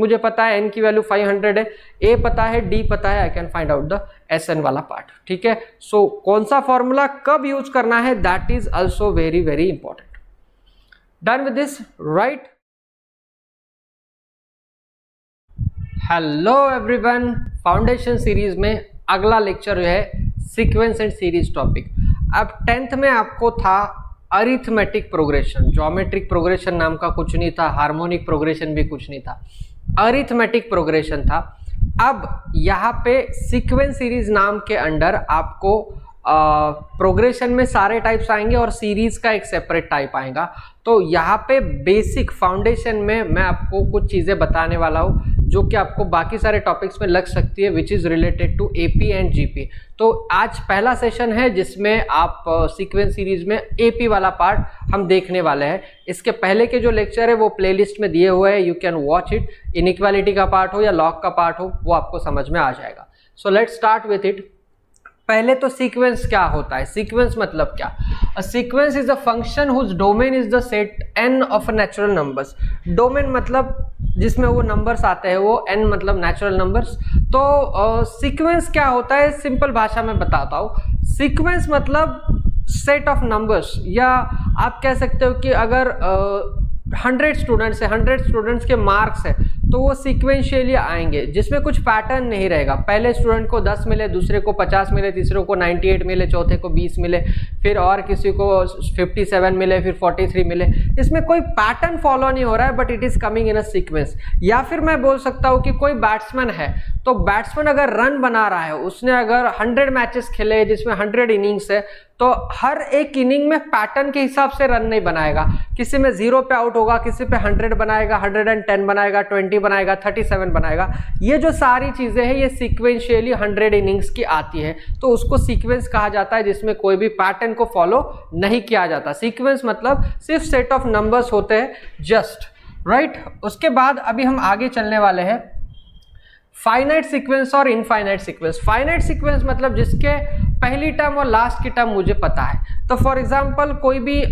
मुझे पता है n की वैल्यू 500 है, a पता है, d पता है, I can find out the Sn वाला पार्ट, ठीक है। सो कौन सा फॉर्मूला कब यूज करना है, that is also very very important. Done with this, right? Hello everyone, foundation series में अगला लेक्चर जो है सीक्वेंस एंड सीरीज टॉपिक। अब 10th में आपको था अरिथमेटिक प्रोग्रेशन, ज्योमेट्रिक प्रोग्रेशन नाम का कुछ नहीं था, हार्मोनिक प्रोग्रेशन भी कुछ नहीं था, अरिथमेटिक प्रोग्रेशन था। अब यहाँ पे सीक्वेंस सीरीज नाम के अंडर आपको प्रोग्रेशन में सारे टाइप्स आएंगे और सीरीज का एक सेपरेट टाइप आएगा। तो यहाँ पे बेसिक फाउंडेशन में मैं आपको कुछ चीज़ें बताने वाला हूँ जो कि आपको बाकी सारे टॉपिक्स में लग सकती है, which is related to AP and GP. तो आज पहला सेशन है जिसमें आप सीक्वेंस सीरीज में एपी वाला पार्ट हम देखने वाले हैं। इसके पहले के जो लेक्चर है वो प्लेलिस्ट में दिए हुए हैं, you can watch it. Inequality का पार्ट हो या लॉग का पार्ट हो, वो आपको समझ में आ जाएगा। So let's start with it. पहले तो सीक्वेंस क्या होता है, सीक्वेंस मतलब क्या? A sequence is a function whose domain is the set n of natural numbers. Domain मतलब जिसमें वो नंबर्स आते हैं, वो n मतलब नेचुरल नंबर्स। तो सीक्वेंस क्या होता है, सिंपल भाषा में बताता हूँ। सीक्वेंस मतलब सेट ऑफ नंबर्स, या आप कह सकते हो कि अगर 100 स्टूडेंट्स है, 100 स्टूडेंट्स के मार्क्स है, तो वो सीक्वेंशियली आएंगे जिसमें कुछ पैटर्न नहीं रहेगा। पहले स्टूडेंट को 10 मिले, दूसरे को 50 मिले, तीसरे को 98 मिले, चौथे को 20 मिले, फिर और किसी को 57 मिले, फिर 43 मिले। इसमें कोई पैटर्न फॉलो नहीं हो रहा है, but it is coming in a sequence. या फिर मैं बोल सकता हूँ कि कोई बैट्समैन है, तो बैट्समैन अगर रन बना रहा है, उसने अगर 100 मैचेस खेले जिसमें 100 इनिंग्स है, तो हर एक इनिंग में पैटर्न के हिसाब से रन नहीं बनाएगा। किसी में 0 पे आउट होगा, किसी पे 100 बनाएगा, 110 बनाएगा, 20 बनाएगा, 37 बनाएगा। ये जो सारी चीजें हैं ये सीक्वेंशियली 100 इनिंग्स की आती है, तो उसको सीक्वेंस कहा जाता है जिसमें कोई भी पैटर्न को फॉलो नहीं किया जाता। सीक्वेंस मतलब सिर्फ सेट ऑफ नंबर्स होते हैं, जस्ट, राइट। उसके बाद अभी हम आगे चलने वाले हैं फाइनाइट सीक्वेंस और इनफाइनाइट सीक्वेंस। फाइनाइट सीक्वेंस मतलब जिसके पहली टर्म और लास्ट की टर्म मुझे पता है। तो फॉर एग्जांपल कोई भी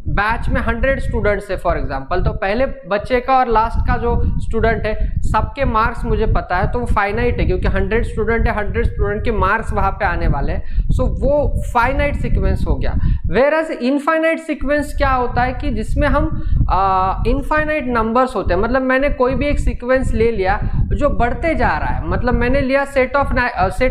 बैच में 100 स्टूडेंट्स है फॉर एग्जांपल, तो पहले बच्चे का और लास्ट का जो स्टूडेंट है सबके मार्क्स मुझे पता है, तो वो फाइनाइट है क्योंकि 100 स्टूडेंट है, 100 स्टूडेंट के मार्क्स वहां पे आने वाले हैं। सो वो फाइनाइट सीक्वेंस हो गया। वेयरएज इनफाइनाइट सीक्वेंस क्या होता है कि जिसमें हम इनफाइनाइट नंबर्स होते हैं। मतलब मैंने कोई भी एक सीक्वेंस ले लिया जो बढ़ते जा रहा है, मतलब मैंने लिया सेट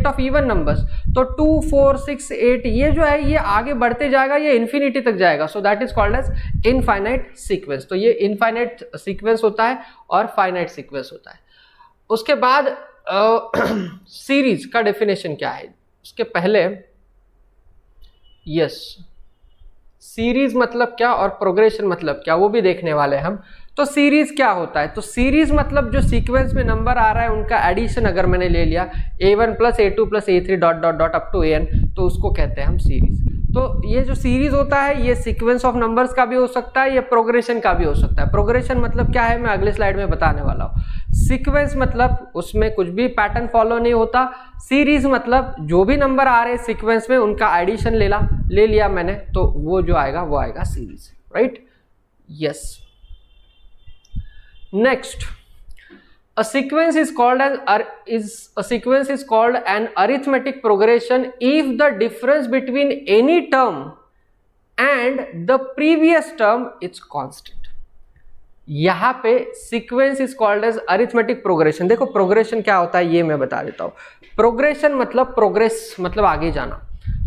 ऑफ इवन नंबर्स, तो 2 4 6 8 ये जो है ये आगे बढ़ते जाएगा, ये इन्फिनिटी तक जाएगा। So that is called as infinite sequence. तो ये इनफाइनाइट सीक्वेंस होता है और फाइनाइट सीक्वेंस होता है। उसके बाद सीरीज का डेफिनेशन क्या है, उसके पहले यस सीरीज मतलब क्या और प्रोग्रेशन मतलब क्या, वो भी देखने वाले हैं हम। तो सीरीज क्या होता है, तो सीरीज मतलब जो सीक्वेंस में नंबर आ रहा है उनका एडिशन अगर मैंने ले लिया a1 + a2 + a3 dot dot dot up to an, तो उसको कहते हैं हम सीरीज। तो ये जो सीरीज होता है ये सीक्वेंस ऑफ नंबर्स का भी हो सकता है, ये प्रोग्रेशन का भी हो सकता है। प्रोग्रेशन मतलब क्या है मैं अगले स्लाइड में बताने वाला हूँ। सीक्वेंस मतलब उसमें कुछ भी पैटर्न फॉलो नहीं होता। सीरीज मतलब जो भी नंबर आ रहे हैं सीक्वेंस में उनका एडिशन ले लिया मैंने, तो वो जो आएगा वो आएगा series, right. Yes, next, a sequence is called an arithmetic progression if the difference between any term and the previous term is constant। यहाँ पे sequence is called as arithmetic progression। देखो प्रोग्रेशन क्या होता है ये मैं बता देता हूँ। प्रोग्रेशन मतलब प्रोग्रेस मतलब आगे जाना।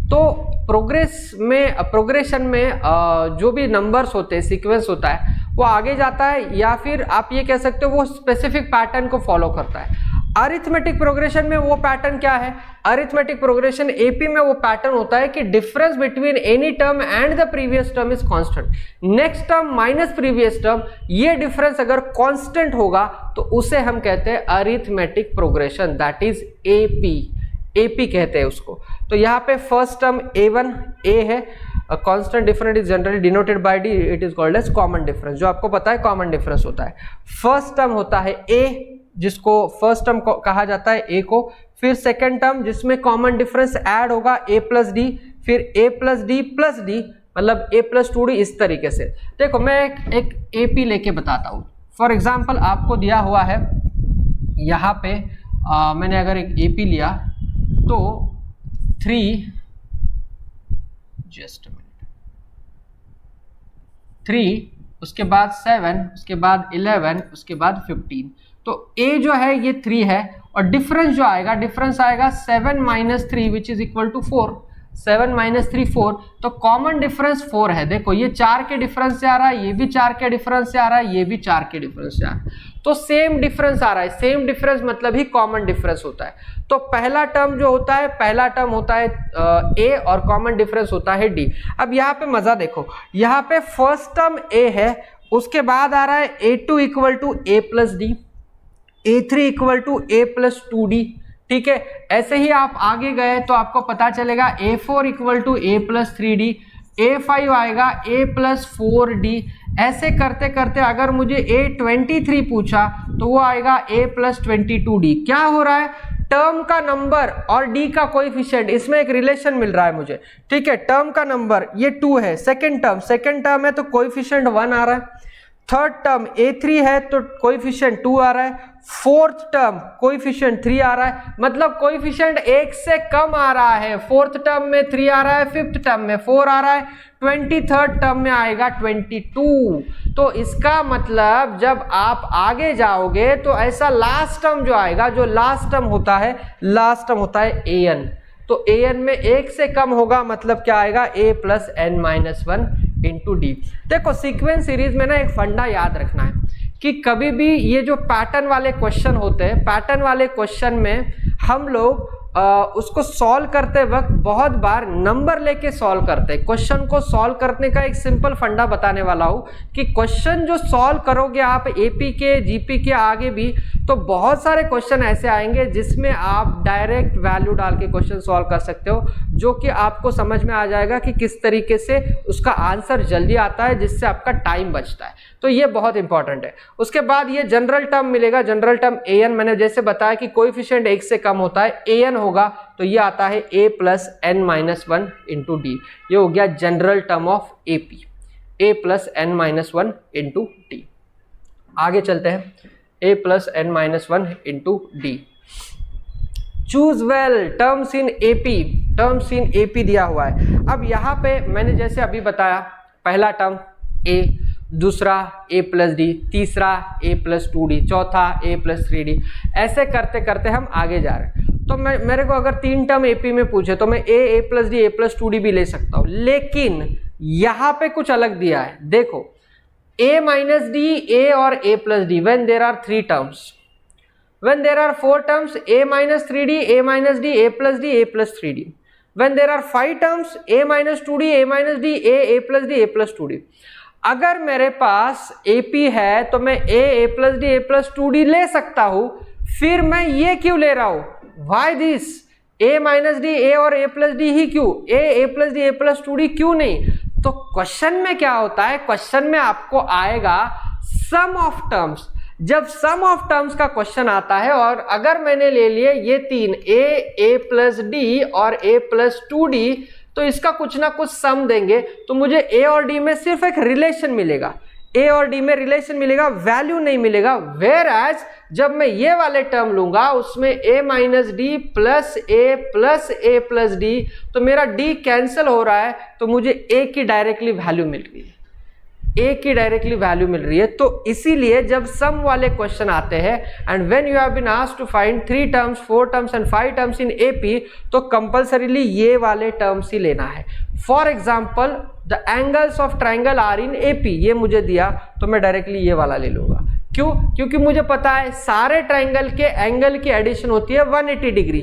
तो प्रोग्रेशन में जो भी नंबर्स होते हैं, सीक्वेंस होता है, वो आगे जाता है या फिर आप ये कह सकते हो वो स्पेसिफिक पैटर्न को फॉलो करता है। अरिथमेटिक प्रोग्रेशन में वो पैटर्न क्या है, अरिथमेटिक प्रोग्रेशन एपी में वो पैटर्न होता है कि difference between any term and the previous term is constant. Next term minus previous term, ये डिफरेंस अगर कांस्टेंट होगा तो उसे हम कहते हैं arithmetic progression, that is AP कहते हैं उसको। तो यहाँ पे फर्स्ट टर्म a1 a है, constant difference is generally denoted by d, it is called as common difference. जो आपको पता है कॉमन डिफरेंस होता है। फर्स्ट टर्म होता है a, जिसको फर्स्ट टर्म कहा जाता है a को। फिर सेकंड टर्म जिसमें कॉमन डिफरेंस ऐड होगा a + d, फिर a + d + d मतलब a + 2d, इस तरीके से। देखो मैं एक AP लेके बताता हूँ। फॉर एग्जाम्पल आपको दिया हुआ है यहाँ पे मैंने अगर एक AP लिया तो 3 उसके बाद 7 उसके बाद 11 उसके बाद 15, तो A जो है ये 3 है और डिफरेंस जो आएगा, डिफरेंस आएगा 7 - 3 विच इज इक्वल टू 4। 7 - 3 4, तो कॉमन डिफरेंस 4 है। देखो ये 4 के डिफरेंस से आ रहा है, ये भी 4 के डिफरेंस से आ रहा है, ये भी 4 के डिफरेंस से आ रहा है, तो सेम डिफरेंस आ रहा है। सेम डिफरेंस मतलब ही कॉमन डिफरेंस होता है। तो पहला टर्म जो होता है, पहला टर्म होता है A और कॉमन डिफरेंस होता है D। अब यहाँ पे मजा देखो, यहाँ पे फर्स्ट टर्म A है, उसके बाद आ रहा है A2 equal to A plus D, A3 equal to A plus 2D। ठीक है, ऐसे ही आप आगे गए तो आपको पता चलेगा A4 equal to A plus 3D, A5 आएगा A प्लस 4D। ऐसे करते करते अगर मुझे A23 पूछा तो वो आएगा A प्लस 22D। क्या हो रहा है, टर्म का नंबर और D का कोएफिशिएंट, इसमें एक रिलेशन मिल रहा है मुझे। ठीक है, टर्म का नंबर ये 2 है, सेकेंड टर्म है तो कोएफिशिएंट 1 आ रहा है, थर्ड टर्म A3 है तो कोएफिशिएंट 2 आ रहा है, फोर्थ टर्म कोएफिशिएंट 3 आ रहा है, मतलब कोएफिशिएंट 1 से कम आ रहा है। फोर्थ टर्म में 3 आ रहा है, फिफ्थ टर्म में 4 आ रहा है, 23rd टर्म में आएगा 22। तो इसका मतलब जब आप आगे जाओगे तो ऐसा लास्ट टर्म जो आएगा, जो लास्ट टर्म होता है an। तो an में 1 से कम होगा, मतलब क्या आएगा, A plus n-1 into D। देखो सीक्वेंस सीरीज में ना एक फंडा याद रखना है कि कभी भी ये जो पैटर्न वाले क्वेश्चन होते हैं, पैटर्न वाले क्वेश्चन में हम लोग उसको सॉल्व करते वक्त बहुत बार नंबर लेके सॉल्व करते हैं। क्वेश्चन को सॉल्व करने का एक सिंपल फंडा बताने वाला हूँ कि क्वेश्चन जो सॉल्व करोगे आप AP के GP के आगे भी, तो बहुत सारे क्वेश्चन ऐसे आएंगे जिसमें आप डायरेक्ट वैल्यू डाल के क्वेश्चन सॉल्व कर सकते हो, जो कि आपको समझ में आ जाएगा कि किस तरीके से उसका आंसर जल्दी आता है, जिससे आपका टाइम बचता है। तो ये बहुत इंपॉर्टेंट है। उसके बाद ये जनरल टर्म मिलेगा, जनरल टर्म an, मैंने जैसे बताया कि कोएफिशिएंट 1 से कम होता है, an होगा तो ये आता है A plus n-1 into D। ये हो गया general term of AP, A plus n-1 into D। आगे चलते हैं, A plus n-1 into D। Choose well terms in AP दिया हुआ है। अब यहाँ पे मैंने जैसे अभी बताया, पहला टर्म A, दूसरा A प्लस D, तीसरा A प्लस 2D, चौथा A प्लस 3D। ऐसे करते करते हम आगे जा रहे हैं। तो मेरे को अगर 3 टर्म AP में पूछे तो मैं A plus D, A plus 2D भी ले सकता हूँ, लेकिन यहाँ पे कुछ अलग दिया है। देखो A माइनस D, A और A plus D when there are 3 terms, when there are 4 terms A minus 3D, A minus D, A plus D, A plus 3D, when there are 5 terms A minus 2D, A minus D, A plus D, A plus 2D। अगर मेरे पास AP है तो मैं A plus D, A plus 2D ले सकता हूं, फिर मैं ये क्यों ले रहा हूं, why this A minus D, A और A प्लस D ही क्यों, A plus D, A plus 2D क्यों नहीं। तो क्वेश्चन में क्या होता है, क्वेश्चन में आपको आएगा सम ऑफ टर्म्स। जब सम ऑफ टर्म्स का क्वेश्चन आता है और अगर मैंने ले लिए ये 3 A प्लस D और A प्लस 2D, तो इसका कुछ ना कुछ सम देंगे, तो मुझे A और D में सिर्फ एक रिलेशन मिलेगा, A और D में रिलेशन मिलेगा, वैल्यू नहीं मिलेगा। वेयर एज जब मैं ये वाले टर्म लूंगा उसमें A minus D plus A plus D, तो मेरा D कैंसिल हो रहा है, तो मुझे A की डायरेक्टली वैल्यू मिल रही है, A की डायरेक्टली वैल्यू मिल रही है। तो इसीलिए जब सम वाले क्वेश्चन आते हैं and when you have been asked to find 3 terms, 4 terms and 5 terms in AP, तो कंपल्सरीली ये वाले टर्म्स ही लेना है। For example the angles of triangle are in AP, ये मुझे दिया तो मैं डायरेक्टली ये वाला ले लूंगा। क्यों, क्योंकि मुझे पता है सारे ट्राइंगल के एंगल की एडिशन होती है 180 डिग्री,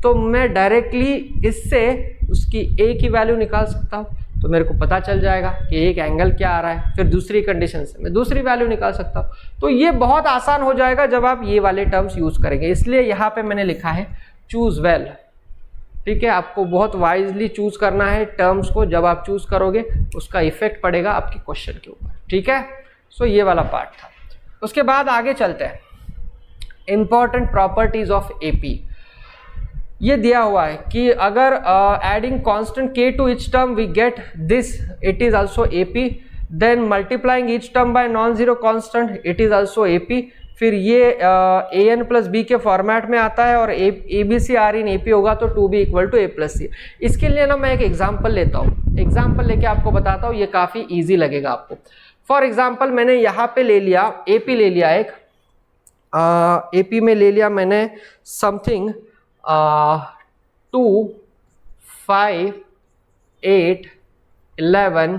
तो मैं डायरेक्टली इससे उसकी A की वैल्यू निकाल सकता हूँ, तो मेरे को पता चल जाएगा कि एक एंगल क्या आ रहा है, फिर दूसरी कंडीशन से मैं दूसरी वैल्यू निकाल सकता हूँ। तो ये बहुत आसान हो जाएगा जब आप ये वाले टर्म्स यूज करेंगे, इसलिए यहाँ पे मैंने लिखा है चूज वेल। ठीक है, आपको बहुत वाइजली चूज करना है टर्म्स को, जब आप चूज करोगे उसका इफेक्ट पड़ेगा आपके क्वेश्चन के ऊपर। ठीक है, सो ये वाला पार्ट था। उसके बाद आगे चलते हैं, इंपॉर्टेंट प्रॉपर्टीज ऑफ AP। ये दिया हुआ है कि अगर adding constant K to each term we get this, it is also AP। Then multiplying each term by non zero constant, it is also AP. फिर ये ए एन प्लस बी के format में आता है और A B C are in A P होगा तो 2b equal to A plus C. इसके लिए ना मैं एक एग्जाम्पल लेता हूँ, एग्जाम्पल लेके आपको बताता हूँ, ये काफ़ी ईजी लगेगा आपको। फॉर एग्जाम्पल मैंने यहाँ पे ले लिया ए पी ले लिया, एक ए पी में ले लिया मैंने समथिंग 2 5 8 11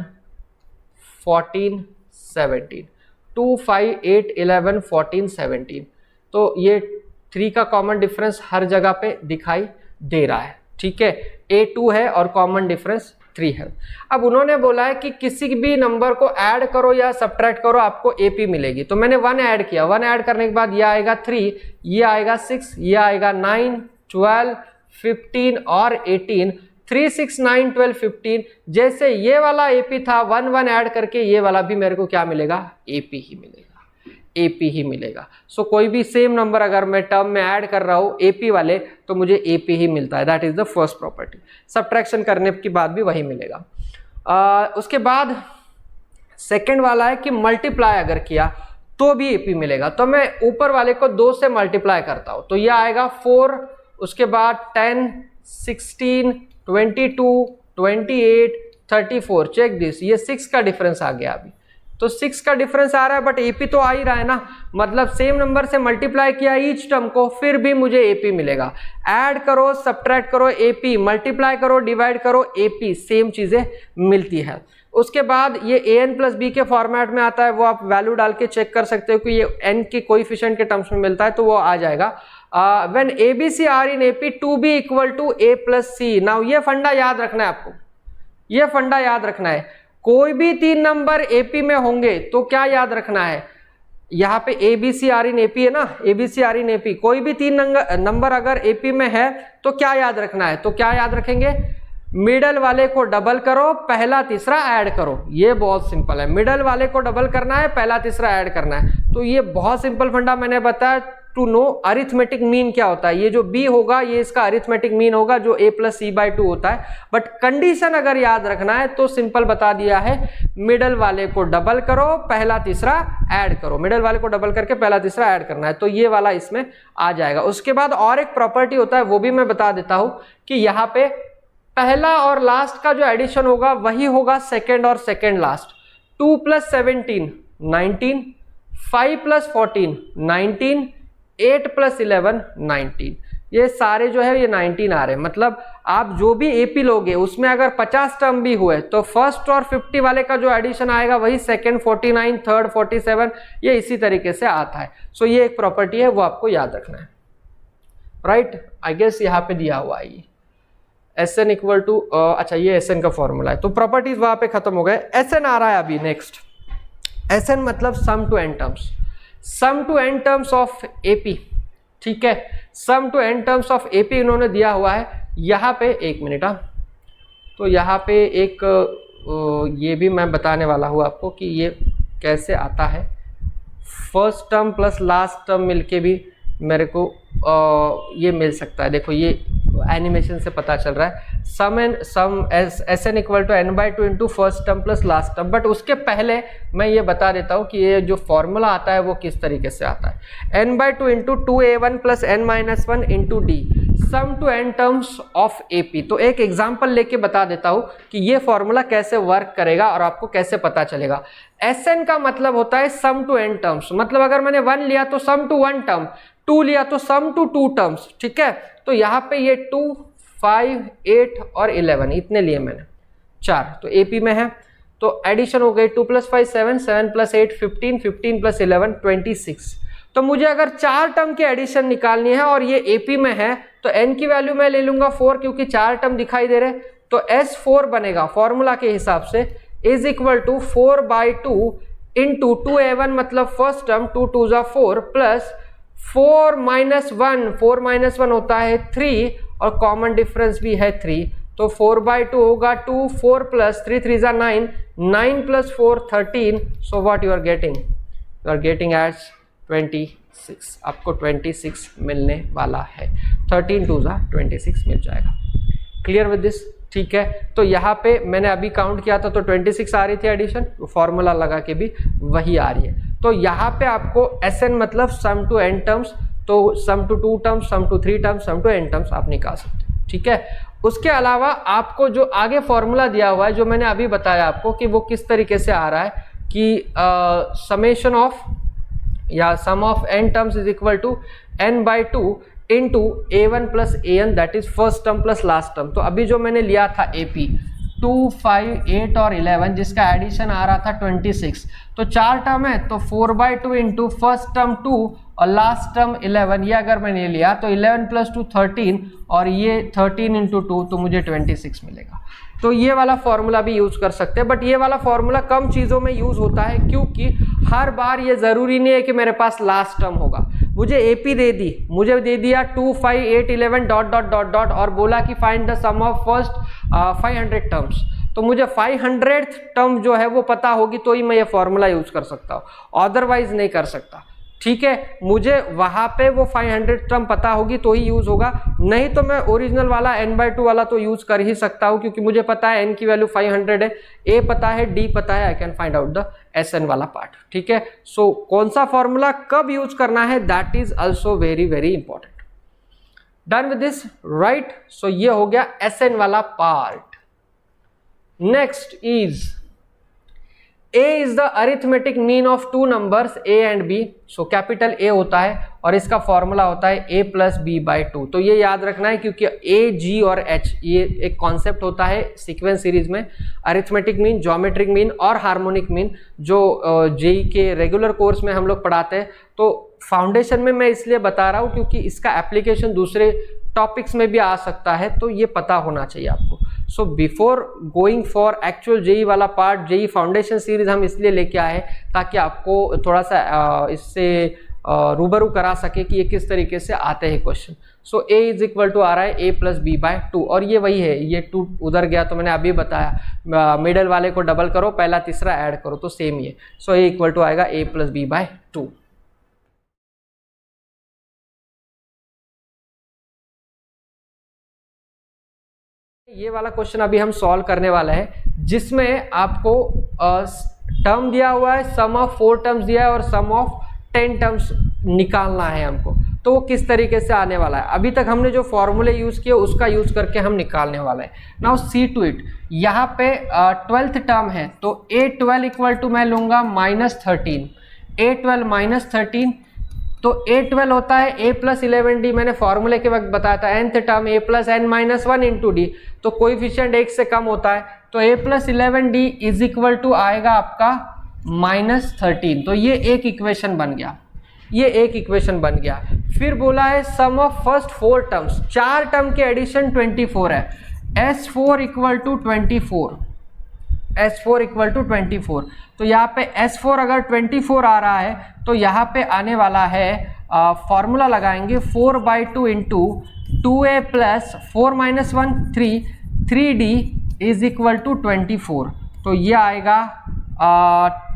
14 17, 2 5 8 11 14 17। तो ये 3 का कॉमन डिफरेंस हर जगह पे दिखाई दे रहा है, ठीक है। A2 है और कॉमन डिफरेंस 3 है। अब उन्होंने बोला है कि किसी भी नंबर को ऐड करो या सब्ट्रैक्ट करो आपको AP मिलेगी। तो मैंने 1 ऐड किया, 1 ऐड करने के बाद ये आएगा 3, ये आएगा 6, ये आएगा 9 12 15 और 18, 3 6 9 12 15। जैसे ये वाला AP था 1 1 ऐड करके ये वाला भी मेरे को क्या मिलेगा, AP ही मिलेगा, AP ही मिलेगा। सो कोई भी सेम नंबर अगर मैं टर्म में ऐड कर रहा हूँ AP वाले तो मुझे AP ही मिलता है। That is the first property. Subtraction करने के बाद भी वही मिलेगा। उसके बाद सेकेंड वाला है कि मल्टीप्लाई अगर किया तो भी AP मिलेगा। तो मैं ऊपर वाले को 2 से मल्टीप्लाई करता हूँ तो ये आएगा 4, उसके बाद 10 16 22 28 34। चेक दिस, ये 6 का डिफरेंस आ गया अभी। तो 6 का डिफरेंस आ रहा है बट AP तो आ ही रहा है ना, मतलब सेम नंबर से मल्टीप्लाई किया ईच टर्म को फिर भी मुझे AP मिलेगा। ऐड करो सब्ट्रैक्ट करो AP, मल्टीप्लाई करो डिवाइड करो AP, सेम चीजें मिलती है। उसके बाद ये an प्लस बी के फॉर्मेट में आता है, वो आप वैल्यू डाल के चेक कर सकते हो कि ये n के कोएफिशिएंट के टर्म्स में मिलता है तो वो आ जाएगा। When ABC are in AP 2b equal to a plus c. Now ये फंडा याद रखना है आपको, ये फंडा याद रखना है। कोई भी 3 नंबर AP में होंगे तो क्या याद रखना है, यहाँ पे ABC आर इन AP है ना, ABC आर इन AP, कोई भी 3 नंबर अगर AP में है तो क्या याद रखना है, तो क्या याद रखेंगे, मिडल वाले को डबल करो, पहला तीसरा ऐड करो। ये बहुत सिंपल है, मिडल वाले को डबल करना है, पहला तीसरा ऐड करना है। तो ये बहुत सिंपल फंडा मैंने बताया टू नो अरिथमेटिक मीन क्या होता है। ये जो B होगा ये इसका अरिथमेटिक मीन होगा जो a प्लस सी बाई 2 होता है। बट कंडीशन अगर याद रखना है तो सिंपल बता दिया है, मिडल वाले को डबल करो, पहला तीसरा ऐड करो, मिडल वाले को डबल करके पहला तीसरा ऐड करना है। तो ये वाला इसमें आ जाएगा। उसके बाद और एक प्रॉपर्टी होता है वो भी मैं बता देता हूं कि यहाँ पे पहला और लास्ट का जो एडिशन होगा वही होगा सेकेंड और second last. 2 plus 17 19, 5 plus 14 19, 8 plus 11 19। ये सारे जो है ये 19 आ रहे हैं। मतलब आप जो भी AP लोगे उसमें अगर 50 टर्म भी हुए तो फर्स्ट और 50 वाले का जो एडिशन आएगा वही सेकेंड 49, थर्ड 47, ये इसी तरीके से आता है। सो ये एक प्रॉपर्टी है वो आपको याद रखना है, राइट। आई गेस यहाँ पे दिया हुआ है ये Sn इक्वल टू, अच्छा ये Sn का फॉर्मूला है। तो प्रॉपर्टीज वहां पे खत्म हो गए। Sn आ रहा है अभी नेक्स्ट। Sn मतलब sum to n terms, sum to n terms of AP, ठीक है। Sum to n terms of AP इन्होंने दिया हुआ है यहाँ पे। एक मिनट, तो यहाँ पे एक ये भी मैं बताने वाला हूँ आपको कि ये कैसे आता है। First term plus last term मिलके भी मेरे को ये मिल सकता है। देखो ये एनिमेशन से पता चल रहा है, sum Sn equal to n by 2 into first term plus last term. But उसके पहले मैं ये बता देता हूँ कि ये जो फॉर्मूला आता है वो किस तरीके से आता है। n by 2 into 2a1 plus n minus 1 into d, sum to n terms of AP। तो एक एग्जाम्पल लेके बता देता हूँ कि ये फॉर्मूला कैसे वर्क करेगा और आपको कैसे पता चलेगा। Sn का मतलब होता है सम टू n टर्म्स, मतलब अगर मैंने 1 लिया तो सम टू 1 टर्म, 2 लिया तो सम टू 2 टर्म्स, ठीक है। तो यहाँ पे ये 2 5 8 और 11 इतने लिए मैंने 4, तो AP में है। तो एडिशन हो गई 2 प्लस 5 7, 7 प्लस 8 15, 15 प्लस 11 26। तो मुझे अगर 4 टर्म की एडिशन निकालनी है और ये AP में है तो n की वैल्यू मैं ले लूंगा 4 क्योंकि 4 टर्म दिखाई दे रहे। तो S4 बनेगा फॉर्मूला के हिसाब से is equal to 4 by 2 into 2a1 मतलब फर्स्ट टर्म 2 2 जा 4 प्लस 4 माइनस 1, 4 माइनस 1 होता है 3 और कॉमन डिफरेंस भी है 3। तो 4 बाई 2 होगा 2, 4 प्लस 3 3 जा 9, 9 plus 4 13। So what you are getting as 26। आपको 26 मिलने वाला है, 13 2 जा 26 मिल जाएगा। Clear with this? ठीक है, तो यहाँ पे मैंने अभी काउंट किया था तो 26 आ रही थी एडिशन, फॉर्मूला लगा के भी वही आ रही है। तो यहाँ पे आपको SN मतलब सम टू n टर्म्स, तो sum to 2 terms, sum to 3 terms, sum to n terms आप निकाल सकते हो, ठीक है। उसके अलावा आपको जो आगे फॉर्मूला दिया हुआ है, जो मैंने अभी बताया आपको कि वो किस तरीके से आ रहा है कि समेशन ऑफ या sum of n terms is equal to n/2 into a1 plus an, that is first term plus last term. तो अभी जो मैंने लिया था AP 2, 5, 8 और 11, जिसका एडिशन आ रहा था 26, तो 4 टर्म है तो 4/2 इंटू फर्स्ट टर्म 2 और लास्ट टर्म 11, ये अगर मैंने लिया तो 11 प्लस 2 13 और ये 13 इंटू 2 तो मुझे 26 मिलेगा। तो ये वाला फॉर्मूला भी यूज कर सकते हैं, बट ये वाला फॉर्मूला कम चीज़ों में यूज होता है, क्योंकि हर बार ये ज़रूरी नहीं है कि मेरे पास लास्ट टर्म होगा। मुझे AP दे दी, मुझे दे दिया 2, 5, 8, 11 डॉट डॉट डॉट डॉट और बोला कि find the sum of first 500 terms, तो मुझे 500th टर्म जो है वो पता होगी तो ही मैं ये फॉर्मूला यूज कर सकता हूँ, अदरवाइज नहीं कर सकता, ठीक है। मुझे वहां पे वो 500 टर्म पता होगी तो ही यूज होगा, नहीं तो मैं ओरिजिनल वाला n/2 वाला तो यूज कर ही सकता हूँ, क्योंकि मुझे पता है n की वैल्यू 500 है, a पता है, d पता है, I can find out the SN वाला पार्ट, ठीक है। सो कौन सा फॉर्मूला कब यूज करना है, that is also very very important. Done with this, right. So ये हो गया SN वाला part. Next is A is the arithmetic mean of two numbers A and B. So capital A होता है और इसका फॉर्मूला होता है A प्लस B/2। तो ये याद रखना है, क्योंकि A, G और H ये एक कॉन्सेप्ट होता है सीक्वेंस सीरीज में, अरिथमेटिक मीन, ज्योमेट्रिक मीन और हार्मोनिक मीन, जो JEE के रेगुलर कोर्स में हम लोग पढ़ाते हैं। तो फाउंडेशन में मैं इसलिए बता रहा हूँ क्योंकि इसका एप्लीकेशन दूसरे टॉपिक्स में भी आ सकता है, तो ये पता होना चाहिए आपको। So before going for actual JEE वाला पार्ट, JEE फाउंडेशन सीरीज हम इसलिए लेके आए ताकि आपको थोड़ा सा इससे रूबरू करा सके कि ये किस तरीके से आते हैं question. So A is equal to आ रहा है A प्लस B/2 और ये वही है, ये 2 उधर गया तो मैंने अभी बताया मिडल वाले को डबल करो, पहला तीसरा ऐड करो तो सेम ही है। सो A इक्वल टू आएगा A प्लस B/2। ये वाला क्वेश्चन अभी हम सॉल्व करने वाला है, जिसमें आपको टर्म दिया हुआ है, सम ऑफ 4 टर्म्स दिया है और सम ऑफ 10 टर्म्स निकालना है हमको। तो वो किस तरीके से आने वाला है, अभी तक हमने जो फॉर्मूले यूज किए उसका यूज करके हम निकालने वाला है। नाउ सी टू इट, यहाँ पे 12th टर्म है तो A12 इक्वल टू मैं लूंगा -13, A12 -13, तो A12 होता है A प्लस 11D, मैंने फॉर्मूले के वक्त बताया था, nth term A plus n-1 into d, तो कोएफिशिएंट 1 से कम होता है, तो A plus 11D is equal to आएगा आपका -13। तो ये एक इक्वेशन बन गया, ये एक इक्वेशन बन गया। फिर बोला है sum of first 4 terms, 4 term के एडिशन 24 है, S4 equal to 24, S4 equal to 24। तो यहाँ पे S4 अगर 24 आ रहा है तो यहाँ पे आने वाला है, फॉर्मूला लगाएंगे 4/2 into 2A plus 4 - 1 3, 3D is equal to 24। तो ये आएगा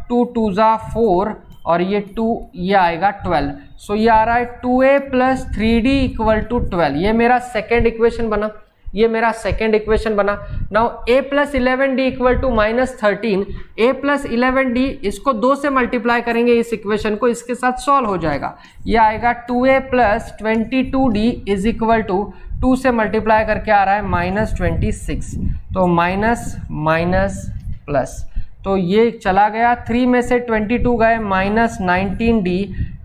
2 2 ज़ा 4 और ये 2, ये आएगा 12। सो ये आ रहा है 2A plus 3D equal to 12। ये मेरा सेकेंड इक्वेशन बना, ये मेरा सेकेंड इक्वेशन बना। Now A plus 11D equal to -13, A plus 11D इसको 2 से मल्टीप्लाई करेंगे इस इक्वेशन को, इसके साथ सॉल्व हो जाएगा। ये आएगा 2A plus 22D is equal to 2 से मल्टीप्लाई करके आ रहा है -26। तो माइनस माइनस प्लस, तो ये चला गया, 3 में से 22 गए, -19D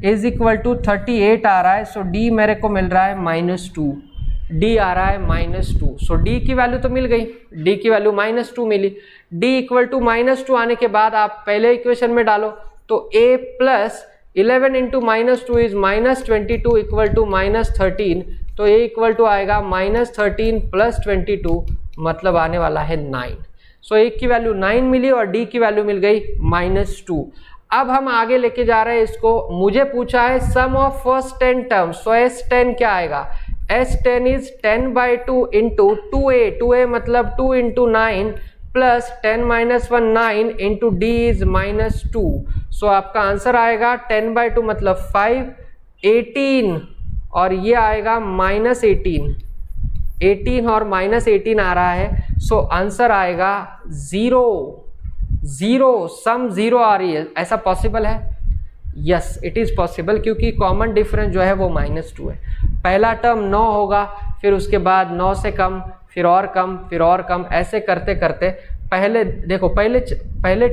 इज इक्वल टू 38 आ रहा है। सो D मेरे को मिल रहा है -2, D आ रहा है -2। सो D की वैल्यू तो मिल गई, D की वैल्यू -2 मिली। D इक्वल टू -2 आने के बाद आप पहले इक्वेशन में डालो, तो A plus 11 into -2 is -22 equal to -13। तो A इक्वल टू आएगा -13 प्लस 22, मतलब आने वाला है 9। सो A की वैल्यू 9 मिली और D की वैल्यू मिल गई -2। अब हम आगे लेके जा रहे हैं इसको, मुझे पूछा है sum of first 10 terms. So S10 क्या आएगा, S10 is 10/2 into 2A, 2A मतलब 2 into 9 plus 10 - 1 9 into D is -2। सो आपका आंसर आएगा 10/2 मतलब 5, 18 और ये आएगा -18, 18 और -18 आ रहा है। सो आंसर आएगा 0 0, सम 0 आ रही है, ऐसा पॉसिबल है? यस इट इज पॉसिबल, क्योंकि कॉमन डिफरेंस जो है वो -2 है। पहला टर्म 9 होगा, फिर उसके बाद 9 से कम, फिर और कम, फिर और कम, ऐसे करते करते पहले देखो पहले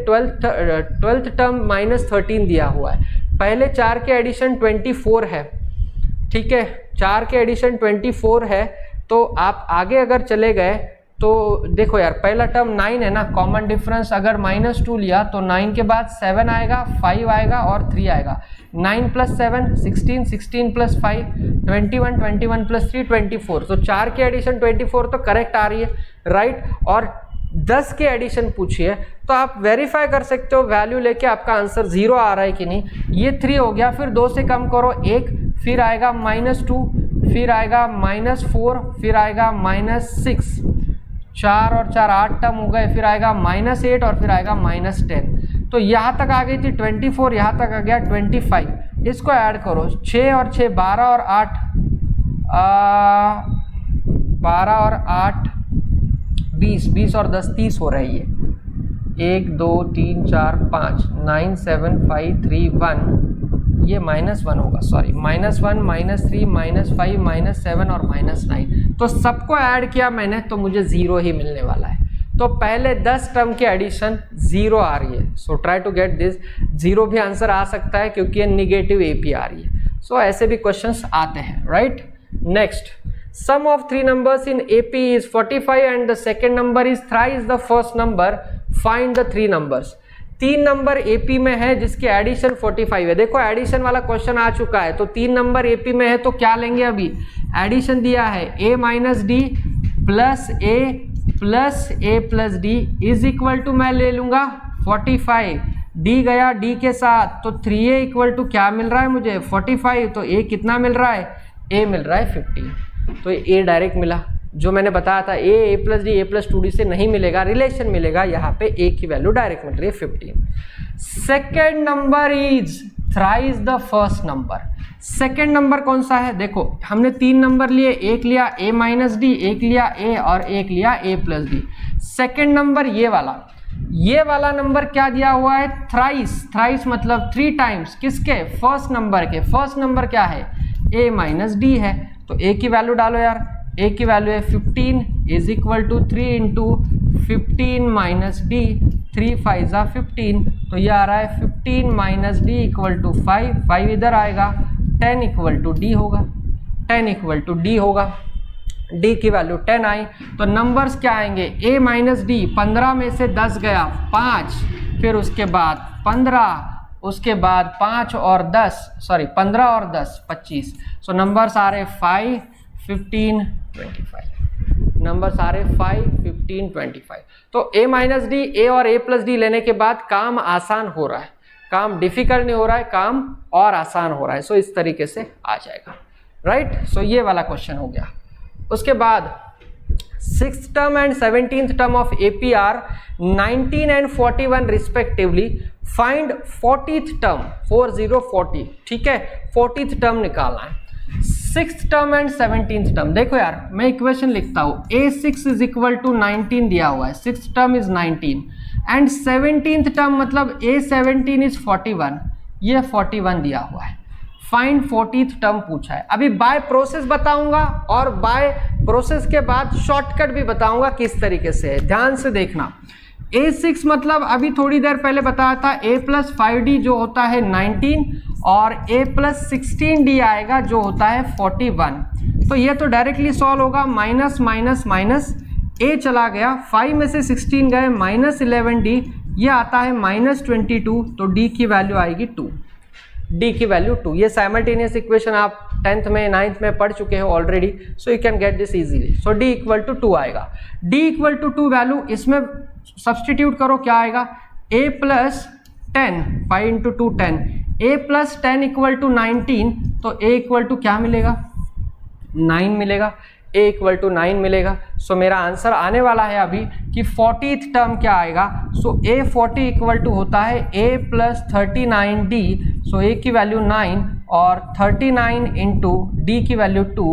12th टर्म -13 दिया हुआ है, पहले 4 के एडिशन 24 है, ठीक है, 4 के एडिशन 24 है। तो आप आगे अगर चले गए तो देखो यार पहला टर्म 9 है ना, कॉमन डिफरेंस अगर -2 लिया तो 9 के बाद 7 आएगा, 5 आएगा और 3 आएगा, 9 + 7 16, 16 + 5 21, 21 + 3 24। तो 4 के एडिशन 24 तो करेक्ट आ रही है, राइट। और 10 के एडिशन पूछिए तो आप वेरीफाई कर सकते हो वैल्यू लेके आपका आंसर 0 आ रहा है कि नहीं। ये 3 हो गया, फिर 2 से कम करो 1, फिर आएगा -2, फिर आएगा -4, फिर आएगा -6, 4 और 4 8 टर्म हो गए, फिर आएगा -8 और फिर आएगा -10। तो यहाँ तक आ गई थी 24, यहाँ तक आ गया 25। इसको ऐड करो, 6 और 6 12 और 8 12 और 8 20, 20 और 10 30 हो रही है। 1 2 3 4 5 9 7 5 3 1, ये -1 होगा, सॉरी -1 -3 -5 -7 और -9। तो सबको ऐड किया मैंने तो मुझे 0 ही मिलने वाला है। तो पहले 10 टर्म के एडिशन 0 आ रही है। So try to get this. 0 भी आंसर आ सकता है क्योंकि ये निगेटिव AP आ रही है। सो ऐसे भी क्वेश्चंस आते हैं, right. Next, sum of 3 numbers in AP is 45 and the second number is thrice the first number. Find the 3 numbers. 3 number AP में है जिसकी एडिशन 45 है। देखो एडिशन वाला क्वेश्चन आ चुका है, तो 3 नंबर AP में है तो क्या लेंगे, अभी एडिशन दिया है A - D + A + A + D is equal to मैं ले लूंगा 45, D गया D के साथ तो 3A इक्वल टू क्या मिल रहा है मुझे 45, तो A कितना मिल रहा है, A मिल रहा है 15। तो A डायरेक्ट मिला, जो मैंने बताया था A + D A + 2D से नहीं मिलेगा, रिलेशन मिलेगा, यहाँ पे A की वैल्यू डायरेक्ट मिल रही है 15। Second number is thrice the first number. Second number कौन सा है, देखो हमने 3 नंबर लिए, एक लिया A - D, एक लिया A और एक लिया A + D। सेकेंड नंबर ये वाला नंबर क्या दिया हुआ है, थ्राइस। थ्राइस मतलब 3 टाइम्स, किसके, फर्स्ट नंबर के। फर्स्ट नंबर क्या है, A - D है, तो A की वैल्यू डालो यार, A की वैल्यू है 15 इज इक्वल टू 3 × 15 - D, 3 5 = 15, तो ये आ रहा है 15 - D इक्वल टू 5, 5 इधर आएगा, 10 इक्वल टू D होगा, 10 इक्वल टू D होगा। D की वैल्यू 10 आई, तो नंबर्स क्या आएंगे, A - D 15 में से 10 गया 5, फिर उसके बाद 15, उसके बाद 5 और 10, सॉरी 15 और 10 25। सो नंबर्स आ रहे 5 15 25, नंबर्स आ रहे 5 15 25। तो A - D, A और A + D लेने के बाद काम आसान हो रहा है, काम डिफिकल्ट नहीं हो रहा है, काम और आसान हो रहा है। सो इस तरीके से आ जाएगा, राइट। सो ये वाला क्वेश्चन हो गया। उसके बाद 6th term and 17th term of AP are 19 and 41 respectively. Find 40th term, 40 ठीक है, 40th term निकालना है। 6th term and 17th term, देखो यार मैं इक्वेशन लिखता हूँ, A6 इज इक्वल टू 19 दिया हुआ है, 6th term is 19 and 17th term मतलब A17 इज 41, ये 41 दिया हुआ है। फाइंड 40th टर्म पूछा है। अभी बाय प्रोसेस बताऊंगा और बाय प्रोसेस के बाद शॉर्टकट भी बताऊंगा किस तरीके से है, ध्यान से देखना। A6 मतलब अभी थोड़ी देर पहले बताया था A + 5D जो होता है 19 और A + 16D आएगा जो होता है 41। तो ये तो डायरेक्टली सॉल्व होगा, माइनस माइनस माइनस A चला गया, 5 में से 16 गए, -11D, ये आता है -22, तो D की वैल्यू आएगी 2, D की वैल्यू 2। ये साइमल्टेनियस इक्वेशन आप 10th में 9th में पढ़ चुके हो already, so you can get this easily. So D = 2 आएगा, D = 2 वैल्यू इसमें सब्सटीट्यूट करो, क्या आएगा, A + 10, 5 × 2 10, A + 10 = 19, तो A = क्या मिलेगा, 9 मिलेगा, A = 9 मिलेगा। सो मेरा आंसर आने वाला है अभी कि 40th टर्म क्या आएगा। सो A40 = होता है A + 39D, सो A की वैल्यू 9 और 39 × D की वैल्यू 2,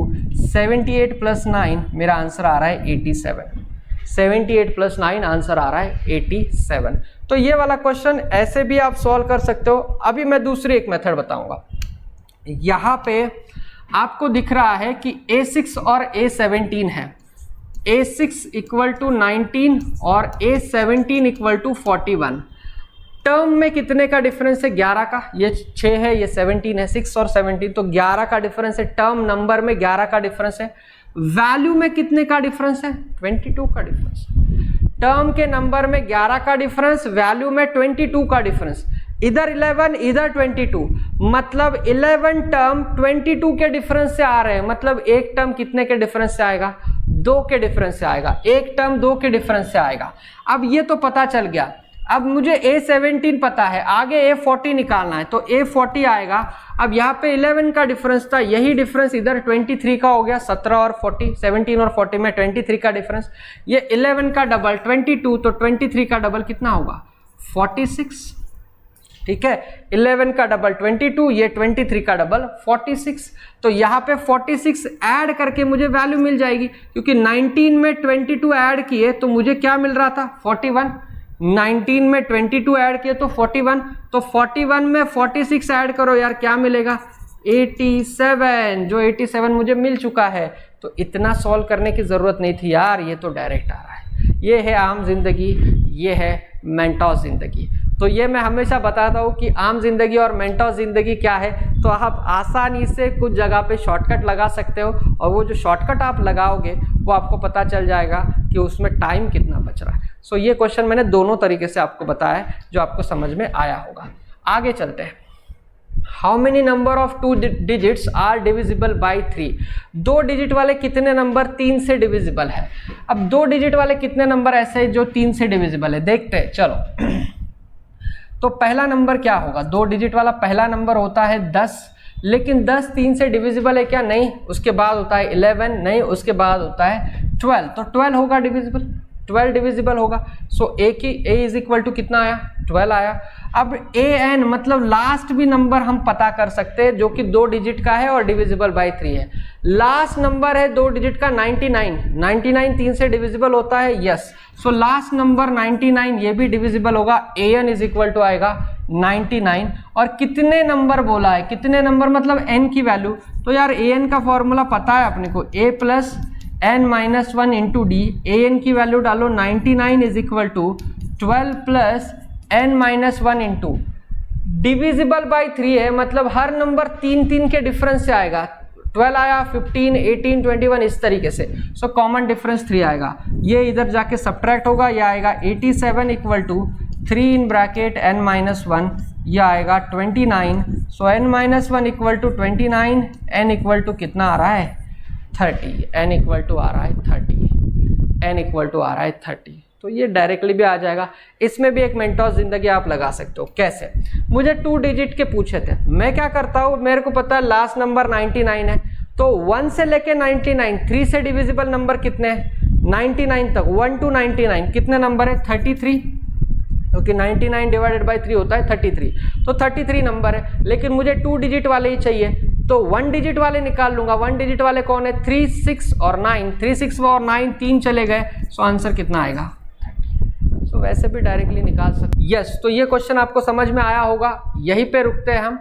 78 + 9, मेरा आंसर आ रहा है 87। 78 + 9 आंसर आ रहा है 87। तो ये वाला क्वेश्चन ऐसे भी आप सॉल्व कर सकते हो। अभी मैं दूसरी एक मेथड बताऊंगा। यहाँ पे आपको दिख रहा है कि A6 और A17 है। A6 = 19 और A17 = 41। टर्म में कितने का डिफरेंस है? 11 का। ये 6 है, ये 17 है, 6 और 17, तो 11 का डिफरेंस है। टर्म नंबर में 11 का डिफरेंस है। वैल्यू में कितने का डिफरेंस है? 22 का डिफरेंस। टर्म के नंबर में 11 का डिफरेंस, वैल्यू में 22 का डिफरेंस। इधर 11 इधर 22, मतलब 11 टर्म 22 के डिफरेंस से आ रहे हैं। मतलब एक टर्म कितने के डिफरेंस से आएगा? 2 के डिफरेंस से आएगा। एक टर्म 2 के डिफरेंस से आएगा। अब ये तो पता चल गया। अब मुझे A17 पता है, आगे A40 निकालना है, तो A40 आएगा। अब यहाँ पे 11 का डिफरेंस था, यही डिफरेंस इधर 23 का हो गया। 17 और 40, 17 और 40 में 23 का डिफरेंस। ये 11 का डबल 22, तो 23 का डबल कितना होगा? 46। ठीक है, 11 का डबल 22, ये 23 का डबल 46। तो यहाँ पे 46 ऐड करके मुझे वैल्यू मिल जाएगी, क्योंकि 19 में 22 ऐड किए तो मुझे क्या मिल रहा था? 41। 19 में 22 ऐड किए तो 41, तो 41 में 46 ऐड करो यार, क्या मिलेगा? 87। जो 87 मुझे मिल चुका है। तो इतना सॉल्व करने की जरूरत नहीं थी यार, ये तो डायरेक्ट आ रहा है। ये है आम जिंदगी, ये है मेंटोस जिंदगी। तो ये मैं हमेशा बताता हूँ कि आम जिंदगी और मेंटोस जिंदगी क्या है। तो आप आसानी से कुछ जगह पे शॉर्टकट लगा सकते हो, और वो जो शॉर्टकट आप लगाओगे वो आपको पता चल जाएगा कि उसमें टाइम कितना बच रहा है। सो ये क्वेश्चन मैंने दोनों तरीके से आपको बताया, जो आपको समझ में आया होगा। आगे चलते हैं। How many number of 2 digits are divisible by 3? 2 digit वाले कितने नंबर 3 से डिविजिबल है? अब 2 डिजिट वाले कितने नंबर ऐसे हैं जो 3 से डिविजिबल है? देखते हैं, चलो। तो पहला नंबर क्या होगा? 2 डिजिट वाला पहला नंबर होता है 10, लेकिन 10 3 से डिविजिबल है क्या? नहीं। उसके बाद होता है 11, नहीं। उसके बाद होता है 12, तो 12 होगा डिविजिबल, 12 डिविजिबल होगा। सो ए इज इक्वल टू कितना आया? 12 आया। अब an मतलब लास्ट भी नंबर हम पता कर सकते हैं, जो कि 2 डिजिट का है और डिविजिबल बाई 3 है। लास्ट नंबर है 2 डिजिट का 99, 99 3 से डिविजिबल होता है, यस। सो लास्ट नंबर 99 ये भी डिविजिबल होगा। an इज इक्वल टू आएगा 99। और कितने नंबर बोला है? कितने नंबर मतलब n की वैल्यू। तो यार an का फॉर्मूला पता है अपने को, a + n-1 into d. an की वैल्यू डालो 99 is equal to 12 + n-1 into divisible by 3 है, मतलब हर नंबर 3 के डिफरेंस से आएगा। 12 आया, 15, 18, 21 इस तरीके से। सो कॉमन डिफरेंस 3 आएगा। ये इधर जाके सब्ट्रैक्ट होगा, यह आएगा 87 equal to 3 in bracket n-1, यह आएगा 29। सो n-1 equal to 29, n equal to कितना आ रहा है? 30। n इक्वल टू आ रहा है 30, n इक्वल टू आ रहा है 30। तो ये डायरेक्टली भी आ जाएगा। इसमें भी एक मेंटोस जिंदगी आप लगा सकते हो। कैसे? मुझे 2 डिजिट के पूछे थे, मैं क्या करता हूँ, मेरे को पता है लास्ट नंबर 99 है, तो 1 से लेके 99, 3 से डिविजिबल नंबर कितने हैं? 99 तक, 1 to 99 कितने नंबर है? 33, क्योंकि 99 डिवाइडेड बाई 3 होता है 33, तो 33 नंबर है। लेकिन मुझे 2 डिजिट वाले ही चाहिए, तो 1 डिजिट वाले निकाल लूंगा। 1 डिजिट वाले कौन है? 3, 6 और 9। 3, 6 और 9 3 चले गए, सो आंसर कितना आएगा? तो वैसे भी डायरेक्टली निकाल सकते। यस, तो ये क्वेश्चन आपको समझ में आया होगा। यहीं पे रुकते हैं हम।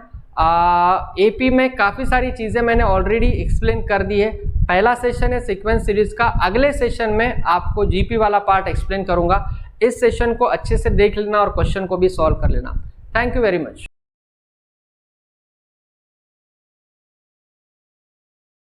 एपी में काफ़ी सारी चीज़ें मैंने ऑलरेडी एक्सप्लेन कर दी है। पहला सेशन है सीक्वेंस सीरीज का। अगले सेशन में आपको जीपी वाला पार्ट एक्सप्लेन करूंगा। इस सेशन को अच्छे से देख लेना और क्वेश्चन को भी सॉल्व कर लेना। Thank you very much.